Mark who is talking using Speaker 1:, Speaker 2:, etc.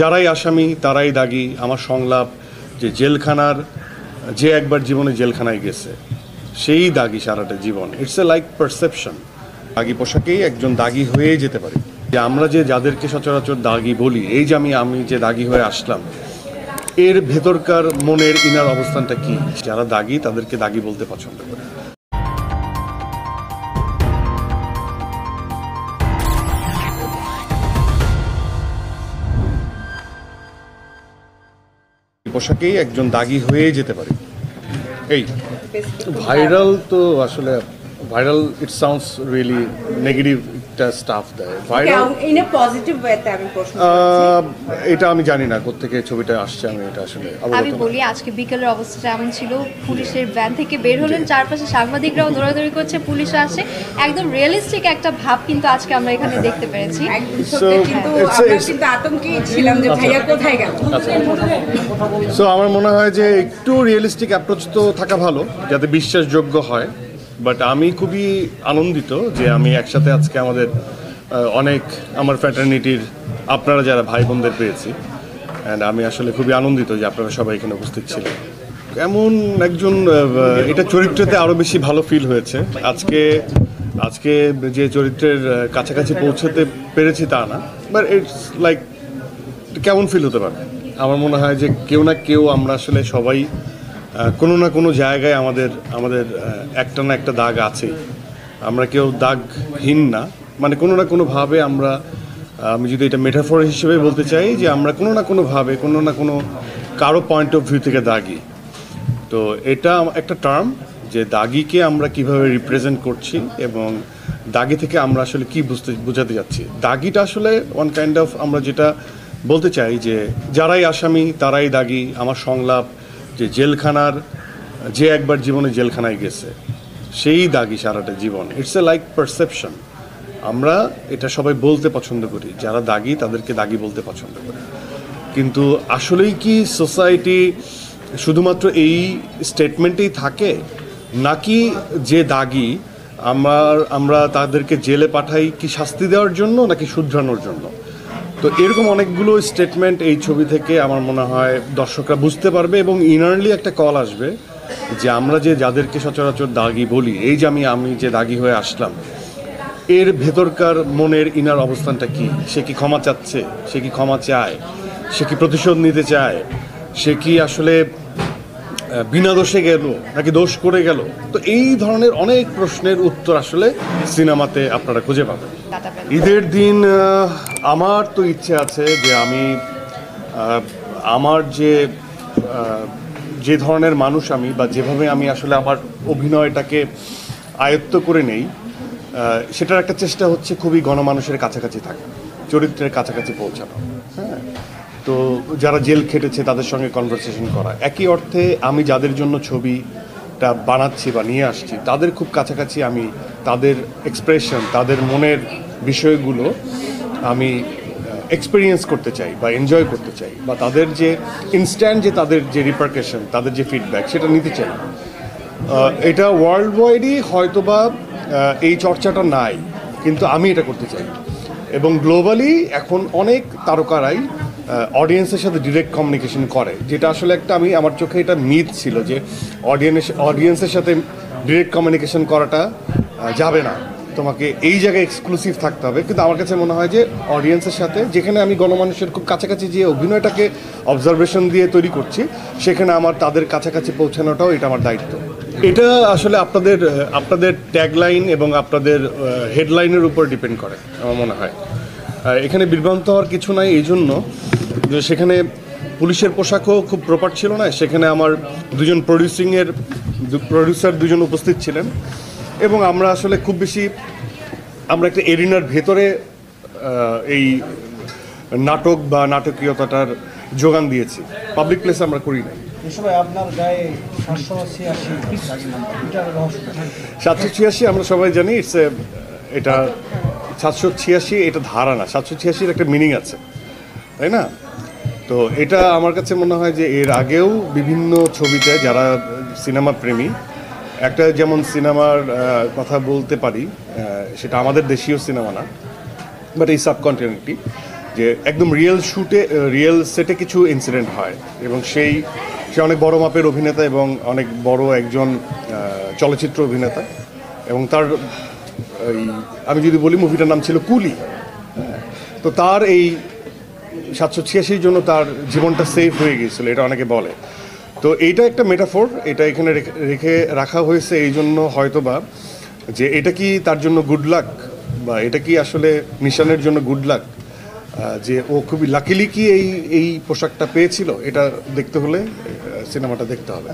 Speaker 1: যারাই আসামি তারাই দাগী। আমার সংলাপ যে জেলখানার যে একবার জীবনে জেলখানায় গেছে সেই দাগী সারাটা জীবন। It's a like perception. দাগী পোশাকেই একজন দাগী হয়ে যেতে পারে। যে আমরা যে যাদেরকে সচরাচর দাগী বলি, এই যে আমি যে দাগী হয়ে আসলাম, এর ভেতরকার মনের ইনার অবস্থানটা কি? যারা দাগী তাদেরকে দাগী বলতে পছন্দ করে। পোশাকেই একজন দাগী হয়ে যেতে পারে। এই ভাইরাল তো আসলে viral it sounds really negative একটা স্টাফ দেয়। ভাইরাল
Speaker 2: ইন এ পজিটিভ ওয়েতে আমি প্রশ্ন করছি।
Speaker 1: এটা আমি জানি না কোত্থেকে ছবিটা আসছে, আমি এটা আসলে
Speaker 3: আমি বলি আজকে বিকেলের অবস্থাটা এমন ছিল, পুলিশের ভ্যান থেকে বের হলেন, চারপাশে সাংবাদিকরাও দৌড়াদৌড়ি করছে, পুলিশ আসে, একদম রিয়েলিস্টিক একটা ভাব কিন্তু আজকে আমরা এখানে দেখতে পেরেছি।
Speaker 2: কিন্তু আমরা কিন্তু আতঙ্কে ছিলাম যে ভাইয়া কোথায় গেল।
Speaker 1: সো আমার মনে হয় যে একটু রিয়েলিস্টিক অ্যাপ্রোচ তো থাকা ভালো, যাতে বিশ্বাসযোগ্য হয়। বাট আমি খুবই আনন্দিত যে আমি একসাথে আজকে আমাদের অনেক আমার ফ্র্যাটার্নিটির আপনারা যারা ভাই বোনদের পেয়েছি। অ্যান্ড আমি আসলে খুবই আনন্দিত যে আপনারা সবাই এখানে উপস্থিত ছিলেন। এমন একজন এটা চরিত্রতে আরও বেশি ভালো ফিল হয়েছে আজকে যে চরিত্রের কাছাকাছি পৌঁছতে পেরেছি তা না, বাট ইটস লাইক কেমন ফিল হতে পারে। আমার মনে হয় যে কেউ না কেউ আমরা আসলে সবাই কোনো না কোনো জায়গায় আমাদের একটা না একটা দাগ আছেই। আমরা কেউ দাগহীন না, মানে কোনো না কোনোভাবে আমি যদি এটা মেটাফর হিসেবে বলতে চাই যে আমরা কোনো না কোনোভাবে কোনো না কোনো কারো পয়েন্ট অফ ভিউ থেকে দাগি। তো এটা একটা টার্ম যে দাগিকে আমরা কিভাবে রিপ্রেজেন্ট করছি এবং দাগি থেকে আমরা আসলে কি বোঝাতে যাচ্ছি। দাগিটা আসলে ওয়ান কাইন্ড অফ আমরা যেটা বলতে চাই যে যারাই আসামি তারাই দাগী। আমার সংলাপ যে জেলখানার যে একবার জীবনে জেলখানায় গেছে সেই দাগী সারাটা জীবন। It's a like perception. আমরা এটা সবাই বলতে পছন্দ করি, যারা দাগী তাদেরকে দাগী বলতে পছন্দ করি। কিন্তু আসলেই কি সোসাইটি শুধুমাত্র এই স্টেটমেন্টেই থাকে, নাকি যে দাগী আমরা তাদেরকে জেলে পাঠাই কি শাস্তি দেওয়ার জন্য নাকি শুধরানোর জন্য? তো এরকম অনেকগুলো স্টেটমেন্ট এই ছবি থেকে আমার মনে হয় দর্শকরা বুঝতে পারবে এবং ইনারলি একটা কল আসবে যে আমরা যে যাদেরকে সচরাচর দাগী বলি, এই যে আমি যে দাগী হয়ে আসলাম, এর ভেতরকার মনের ইনার অবস্থানটা কি? সে কি ক্ষমা চাচ্ছে? সে কি ক্ষমা চায়? সে কি প্রতিশোধ নিতে চায়? সে কি আসলে বিনা দোষে গেল নাকি দোষ করে গেল? তো এই ধরনের অনেক প্রশ্নের উত্তর আসলে সিনেমাতে আপনারা খুঁজে পাবেন। ঈদের দিন আমার তো ইচ্ছে আছে যে আমি আমার যে ধরনের মানুষ আমি বা যেভাবে আমি আসলে আমার অভিনয়টাকে আয়ত্ত করে নেই, সেটার একটা চেষ্টা হচ্ছে খুবই গণমানুষের কাছাকাছি থাকা, চরিত্রের কাছাকাছি পৌঁছানো। হ্যাঁ, তো যারা জেল খেটেছে তাদের সঙ্গে কনভারসেশন করা, একই অর্থে আমি যাদের জন্য ছবিটা বানাচ্ছি বা নিয়ে আসছি তাদের খুব কাছাকাছি আমি তাদের এক্সপ্রেশন, তাদের মনের বিষয়গুলো আমি এক্সপিরিয়েন্স করতে চাই বা এনজয় করতে চাই, বা তাদের যে ইনস্ট্যান্ট যে তাদের যে রিপারকেশন, তাদের যে ফিডব্যাক সেটা নিতে চাই। এটা ওয়ার্ল্ড ওয়াইডই হয়তোবা এই চর্চাটা নাই, কিন্তু আমি এটা করতে চাই। এবং গ্লোবালি এখন অনেক তারকারাই অডিয়েন্সের সাথে ডিরেক্ট কমিউনিকেশন করে, যেটা আসলে আমার চোখে এটা মিথ ছিল যে অডিয়েন্সের সাথে ডিরেক্ট কমিউনিকেশন করাটা যাবে না, তোমাকে এই জায়গায় এক্সক্লুসিভ থাকতে হবে। কিন্তু আমার কাছে মনে হয় যে অডিয়েন্সের সাথে, যেখানে আমি গণমানুষের খুব কাছাকাছি যে অভিনয়টাকে অবজারভেশন দিয়ে তৈরি করছি, সেখানে আমার তাদের কাছাকাছি পৌঁছানোটাও এটা আমার দায়িত্ব। এটা আসলে আপনাদের ট্যাগলাইন এবং আপনাদের হেডলাইনের উপর ডিপেন্ড করে আমার মনে হয়। এখানে বিভ্রান্ত হওয়ার কিছু নাই, এই জন্য যে সেখানে পুলিশের পোশাকও খুব প্রপার ছিল না। সেখানে আমার দুজন প্রডিউসার দুজন উপস্থিত ছিলেন এবং আমরা আসলে খুব বেশি আমরা একটা এরিনার ভেতরে এই নাটক বা নাটকীয়তাটার যোগান দিয়েছি, পাবলিক প্লেসে আমরা করি নাই। 786 আমরা সবাই জানি, এটা 786 এটা ধারা না, 786 একটা মিনিং আছে, তাই না? তো এটা আমার কাছে মনে হয় যে এর আগেও বিভিন্ন ছবিতে যারা সিনেমা প্রেমী, একটা যেমন সিনেমার কথা বলতে পারি, সেটা আমাদের দেশীয় সিনেমা না, বাট এই সাবকন্টিনেন্টটি যে একদম রিয়েল সেটে কিছু ইনসিডেন্ট হয় এবং সে অনেক বড় মাপের অভিনেতা এবং অনেক বড় একজন চলচ্চিত্র অভিনেতা এবং তার আমি যদি বলি মুভিটার নাম ছিল কুলি। তো তার এই 786 জন্য তার জীবনটা সেভ হয়ে গিয়েছিল, এটা অনেকে বলে। তো এইটা একটা মেটাফোর, এটা এখানে রেখে রাখা হয়েছে এই জন্য হয়তোবা যে এটা কি তার জন্য গুড লাক, বা এটা কি আসলে নিশানের জন্য গুড লাক যে ও খুবই লাকিলি কি এই পোশাকটা পেয়েছিল, এটা দেখতে হলে সিনেমাটা দেখতে হবে।